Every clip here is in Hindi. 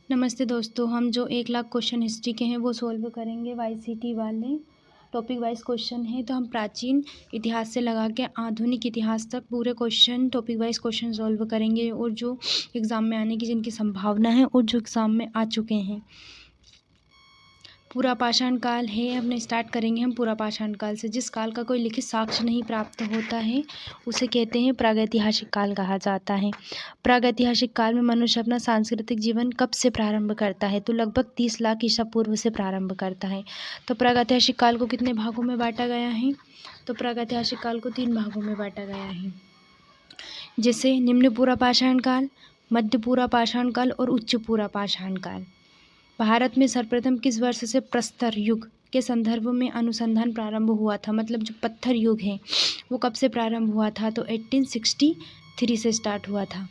नमस्ते दोस्तों, हम जो 1 लाख क्वेश्चन हिस्ट्री के हैं वो सॉल्व करेंगे। वाईसीटी वाले टॉपिक वाइज क्वेश्चन है, तो हम प्राचीन इतिहास से लगा के आधुनिक इतिहास तक पूरे question topic wise question solve करेंगे, और जो एग्ज़ाम में आने की जिनकी संभावना है और जो एग्ज़ाम में आ चुके हैं। पूरा पाषाण काल है, अपने स्टार्ट करेंगे हम पूरा पाषाण काल से। जिस काल का कोई लिखित साक्ष्य नहीं प्राप्त होता है उसे कहते हैं प्रागैतिहासिक काल कहा जाता है। प्रागैतिहासिक काल में मनुष्य अपना सांस्कृतिक जीवन कब से प्रारंभ करता है? तो लगभग 30 लाख ईसा पूर्व से प्रारंभ करता है। तो प्रागैतिहासिक काल को कितने भागों में बांटा गया है? तो प्रागैतिहासिक काल को 3 भागों में बांटा गया है, जैसे निम्न पूरा पाषाण काल, मध्य पूरा पाषाण काल और उच्च पूरा पाषाण काल। भारत में सर्वप्रथम किस वर्ष से प्रस्तर युग के संदर्भ में अनुसंधान प्रारंभ हुआ था? मतलब जो पत्थर युग है वो कब से प्रारंभ हुआ था? तो 1863 से स्टार्ट हुआ था।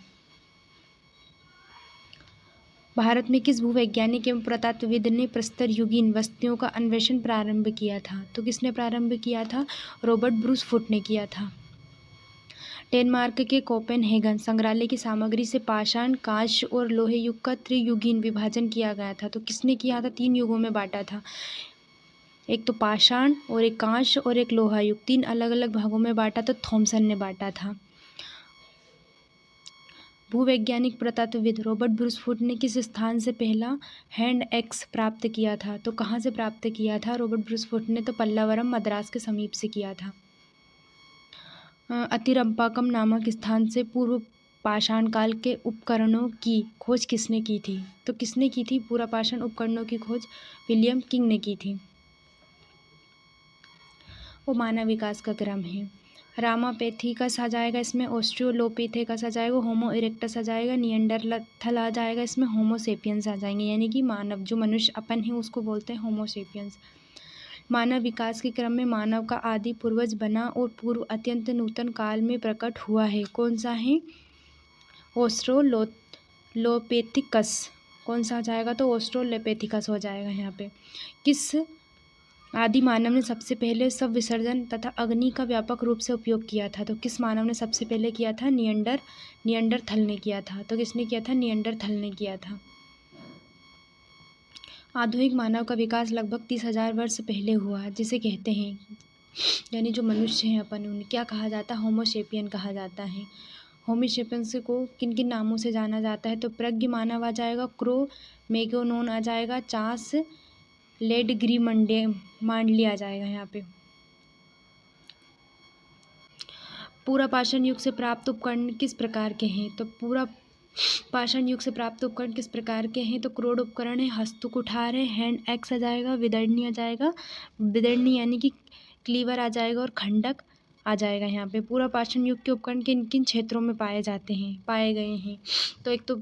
भारत में किस भूवैज्ञानिक एवं पुरातत्वविद ने प्रस्तर युगीन वस्तुओं का अन्वेषण प्रारंभ किया था? तो किसने प्रारंभ किया था? रॉबर्ट ब्रूस फुट ने किया था। डेनमार्क के कोपेनहेगन संग्रहालय की सामग्री से पाषाण, कांस्य और लोहे युग का त्रियुगीन विभाजन किया गया था। तो किसने किया था? 3 युगों में बांटा था। एक तो पाषाण और एक कांस्य और एक लोहा युग, 3 अलग अलग भागों में बांटा, तो थॉमसन ने बांटा था। भूवैज्ञानिक पुरातत्वविद रॉबर्ट ब्रूस फुट ने किस स्थान से पहला हैंड एक्स प्राप्त किया था? तो कहाँ से प्राप्त किया था रॉबर्ट ब्रूस फुट ने? तो पल्लावरम, मद्रास के समीप से किया था। अतिरंपाकम नामक स्थान से पूर्व पाषाण काल के उपकरणों की खोज किसने की थी? तो किसने की थी पूरा पाषाण उपकरणों की खोज? विलियम किंग ने की थी। वो मानव विकास का क्रम है। रामापेथिकस आ जाएगा इसमें, ऑस्ट्रियोलोपिथेकस आ जाएगा, होमो इरेक्टस आ जाएगा, निएंडरथल आ जाएगा, इसमें होमो सेपियंस आ जाएंगे, यानी कि मानव जो मनुष्य अपन है उसको बोलते हैं होमो सेपियंस। मानव विकास के क्रम में मानव का आदि पूर्वज बना और पूर्व अत्यंत नूतन काल में प्रकट हुआ है। कौन सा है? ऑस्ट्रोलोपेथिकस। कौन सा आ जाएगा? तो ऑस्ट्रोलोपेथिकस हो जाएगा यहाँ पे। किस आदि मानव ने सबसे पहले शव विसर्जन तथा अग्नि का व्यापक रूप से उपयोग किया था? तो किस मानव ने सबसे पहले किया था? निएंडरथल ने किया था। तो किसने किया था? निएंडरथल ने किया था। आधुनिक मानव का विकास लगभग 30,000 वर्ष पहले हुआ, जिसे कहते हैं, यानी जो मनुष्य हैं अपन, उन्हें क्या कहा जाता है? होमोसेपियन कहा जाता है। होमोसेपियंस को किन किन नामों से जाना जाता है? तो प्रज्ञ मानव आ जाएगा, क्रो मैगोनोन आ जाएगा, चास मांडली आ जाएगा यहाँ पे। पूरा पाषाण युग से प्राप्त उपकरण किस प्रकार के हैं? तो पूरा पाषाण युग से प्राप्त उपकरण किस प्रकार के हैं? तो क्रोड उपकरण है, हस्त कुठार है, हैंड एक्स आ जाएगा, विदर्णी आ जाएगा, विदर्णी यानी कि क्लीवर आ जाएगा, और खंडक आ जाएगा यहाँ पे। पूरा पाषाण युग के उपकरण किन किन क्षेत्रों में पाए गए हैं? तो एक तो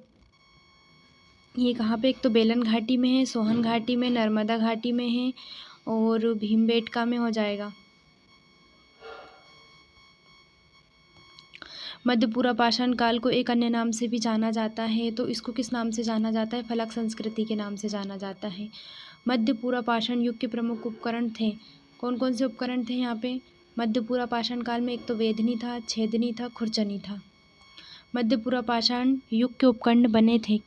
ये कहाँ पे? एक तो बेलन घाटी में है, सोहन घाटी में, नर्मदा घाटी में है, और भीमबेटका में हो जाएगा। मध्य पूरा पाषाण काल को एक अन्य नाम से भी जाना जाता है, तो इसको किस नाम से जाना जाता है? फलक संस्कृति के नाम से जाना जाता है। मध्य पूरा पाषाण युग के प्रमुख उपकरण थे। कौन कौन से उपकरण थे यहाँ पे मध्य पूरा पाषाण काल में? एक तो वेदनी था, छेदनी था, खुरचनी था। मध्य पूरा पाषाण युग के उपकरण बने थे,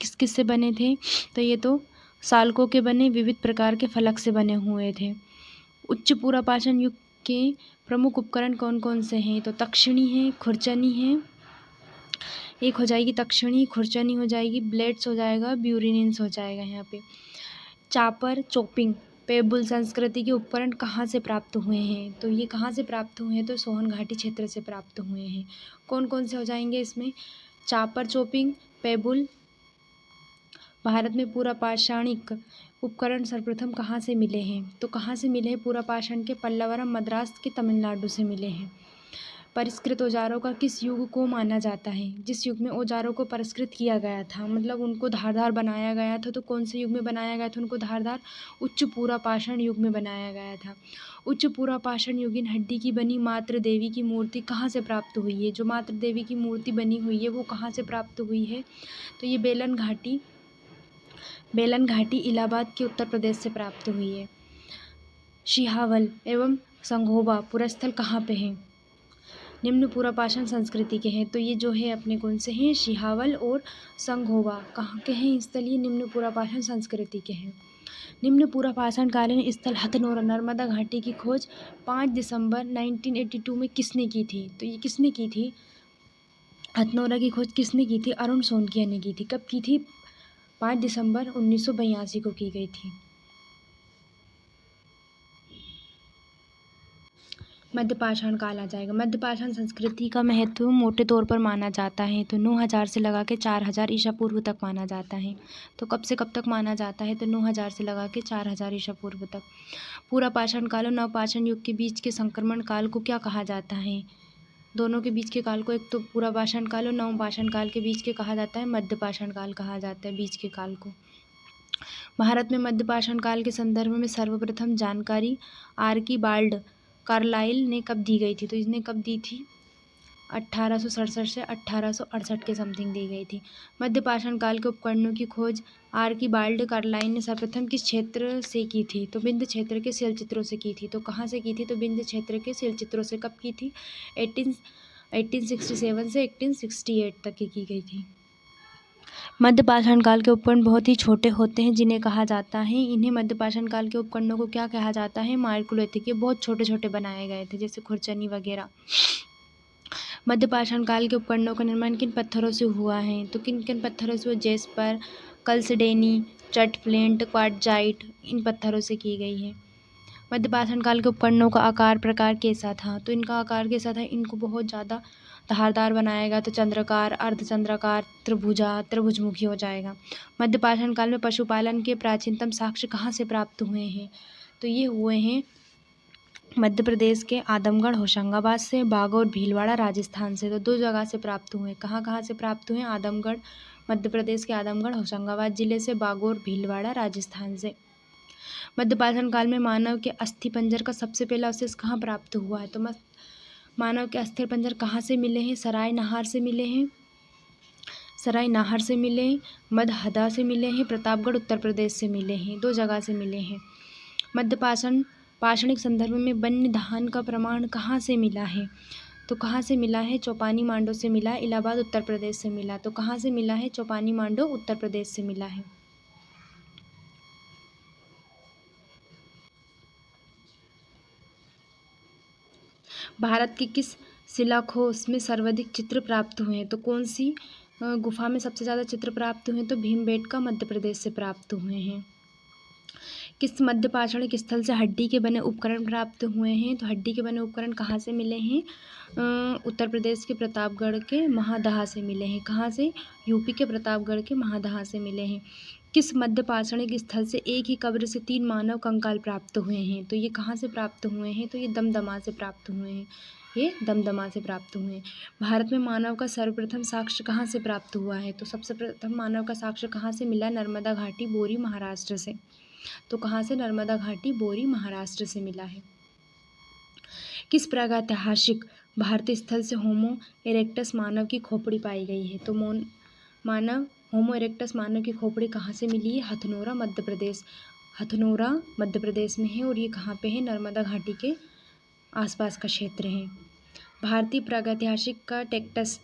किस किस से बने थे? तो ये तो सालकों के बने, विविध प्रकार के फलक से बने हुए थे। उच्च पूरा पाषाण युग के प्रमुख उपकरण कौन कौन से हैं? तो तक्षणी है, खुरचनी है, एक हो जाएगी तक्षणी, खुरचनी हो जाएगी, ब्लेड्स हो जाएगा, ब्यूरिनिन्स हो जाएगा यहाँ पे। चापर, चोपिंग, पेबुल संस्कृति के उपकरण कहाँ से प्राप्त हुए हैं? तो ये कहाँ से प्राप्त हुए हैं? तो सोहन घाटी क्षेत्र से प्राप्त हुए हैं। कौन कौन से हो जाएंगे इसमें? Chopper, chopping, पेबुल। भारत में पूरा पाषाणिक उपकरण सर्वप्रथम कहाँ से मिले हैं? तो कहाँ से मिले हैं पूरा पाषाण के? पल्लवरम, मद्रास के तमिलनाडु से मिले हैं। परिष्कृत औजारों का किस युग को माना जाता है? जिस युग में औजारों को परिष्कृत किया गया था, मतलब उनको धारदार बनाया गया था, तो कौन से युग में बनाया गया था उनको धारदार? उच्च पूरा पाषाण युग में बनाया गया था। उच्च पूरा पाषाण युगीन हड्डी की बनी मातृ देवी की मूर्ति कहाँ से प्राप्त हुई है? जो मातृ देवी की मूर्ति बनी हुई है वो कहाँ से प्राप्त हुई है? तो ये बेलन घाटी इलाहाबाद के उत्तर प्रदेश से प्राप्त हुई है। सिहावल एवं संघोबा पुरस्थल कहाँ पे हैं? निम्न पुरापाषाण संस्कृति के हैं। तो ये जो है अपने कौन से हैं, सिहावल और संघोवा कहाँ के हैं स्थल, ये निम्न पुरापाषाण संस्कृति के हैं। निम्न पुरापाषाण कालीन स्थल हथनोरा नर्मदा घाटी की खोज 5 दिसंबर 1982 में किसने की थी? तो ये किसने की थी, हथनोरा की खोज किसने की थी? अरुण सोनकिया ने की थी। कब की थी? 5 दिसंबर 1982 को की गई थी। मध्यपाषाण काल आ जाएगा। मध्यपाषाण संस्कृति का महत्व मोटे तौर पर माना जाता है तो 9000 से लगा के 4000 ईसा पूर्व तक माना जाता है। तो कब से कब तक माना जाता है? तो 9000 से लगा के 4000 ईसा पूर्व तक। पुरापाषाण काल और नवपाषाण युग के बीच के संक्रमण काल को क्या कहा जाता है? दोनों के बीच के काल को, एक तो पुरापाषाण काल और नवपाषाण काल के बीच के कहा जाता है मध्यपाषाण काल कहा जाता है, बीच के काल को। भारत में मध्यपाषाण काल के संदर्भ में सर्वप्रथम जानकारी आर्कीबाल्ड कार्लाइल ने कब दी गई थी? तो इसने कब दी थी? 1867 से 1868 के समथिंग दी गई थी। मध्यपाषाण काल के उपकरणों की खोज आर्कीबाल्ड कार्लाइल ने सर्वप्रथम किस क्षेत्र से की थी? तो विंध्य क्षेत्र के शिलचित्रों से की थी। तो कहाँ से की थी? तो विंध्य क्षेत्र के शिलचित्रों से। कब की थी? 1867 से 1868 तक की गई थी। मध्यपाषाण काल के उपकरण बहुत ही छोटे होते हैं जिन्हें कहा जाता है, इन्हें मध्यपाषाण काल के उपकरणों को क्या कहा जाता है? माइक्रोलिथिक। ये बहुत छोटे छोटे बनाए गए थे, जैसे खुरचनी वगैरह। मध्यपाषाण काल के उपकरणों का निर्माण किन पत्थरों से हुआ है? तो किन किन पत्थरों से हुआ? जेस्पर, कल्सडेनी, चटफ्लेंट, क्वार्टजाइट, इन पत्थरों से की गई है। मध्यपाषाण काल के उपकरणों का आकार प्रकार कैसा था? तो इनका आकार कैसा था? इनको बहुत ज़्यादा धारदार बनाया गया, तो चंद्राकार, अर्धचंद्राकार, त्रिभुजमुखी हो जाएगा। मध्यपाषाण काल में पशुपालन के प्राचीनतम साक्ष्य कहाँ से प्राप्त हुए हैं? तो ये हुए हैं मध्य प्रदेश के आदमगढ़ होशंगाबाद से, बागोर भीलवाड़ा राजस्थान से। तो 2 जगह से प्राप्त हुए। कहाँ कहाँ से प्राप्त हुए? आदमगढ़, मध्य प्रदेश के आदमगढ़ होशंगाबाद जिले से, बागोर भीलवाड़ा राजस्थान से। मध्यपाषाण काल में मानव के अस्थि पंजर का सबसे पहला अवशेष कहाँ प्राप्त हुआ है? तो मानव के अस्थि पंजर कहाँ से मिले हैं? सराय नाहर से मिले हैं, मदहदा से मिले हैं, प्रतापगढ़ उत्तर प्रदेश से मिले हैं। 2 जगह से मिले हैं। पाषाणिक संदर्भ में वन्य धान का प्रमाण कहाँ से मिला है? तो कहाँ से मिला है? चौपानी मांडो से मिला है, इलाहाबाद उत्तर प्रदेश से मिला। तो कहाँ से मिला है? चौपानी मांडो उत्तर प्रदेश से मिला है। भारत के किस शिलाखोश में सर्वाधिक चित्र प्राप्त हुए हैं? तो कौन सी गुफा में सबसे ज़्यादा चित्र प्राप्त हुए हैं? तो भीमबेटका मध्य प्रदेश से प्राप्त हुए हैं। किस मध्यपाषाणिक स्थल से हड्डी के बने उपकरण प्राप्त हुए हैं? तो हड्डी के बने उपकरण कहाँ से मिले हैं? उत्तर प्रदेश के प्रतापगढ़ के महादहा से मिले हैं। कहाँ से? यूपी के प्रतापगढ़ के महादहा से मिले हैं। किस मध्यपाषाणिक स्थल से एक ही कब्र से 3 मानव कंकाल प्राप्त हुए हैं? तो ये कहाँ से प्राप्त हुए हैं? तो ये दमदमा से प्राप्त हुए हैं। ये दमदमा से प्राप्त हुए हैं। भारत में मानव का सर्वप्रथम साक्ष्य कहाँ से प्राप्त हुआ है? तो सबसे प्रथम मानव का साक्ष्य कहाँ से मिला? नर्मदा घाटी, बोरी, महाराष्ट्र से। तो कहाँ से? नर्मदा घाटी, बोरी, महाराष्ट्र से मिला है। किस प्रागैतिहासिक भारतीय स्थल से होमो इरेक्टस मानव की खोपड़ी पाई गई है? तो होमो इरेक्टस मानव की खोपड़ी कहाँ से मिली है? हथनोरा, मध्य प्रदेश। हथनोरा मध्य प्रदेश में है और ये कहाँ पे है? नर्मदा घाटी के आसपास का क्षेत्र है। भारतीय प्रागैतिहासिक का टेक्टस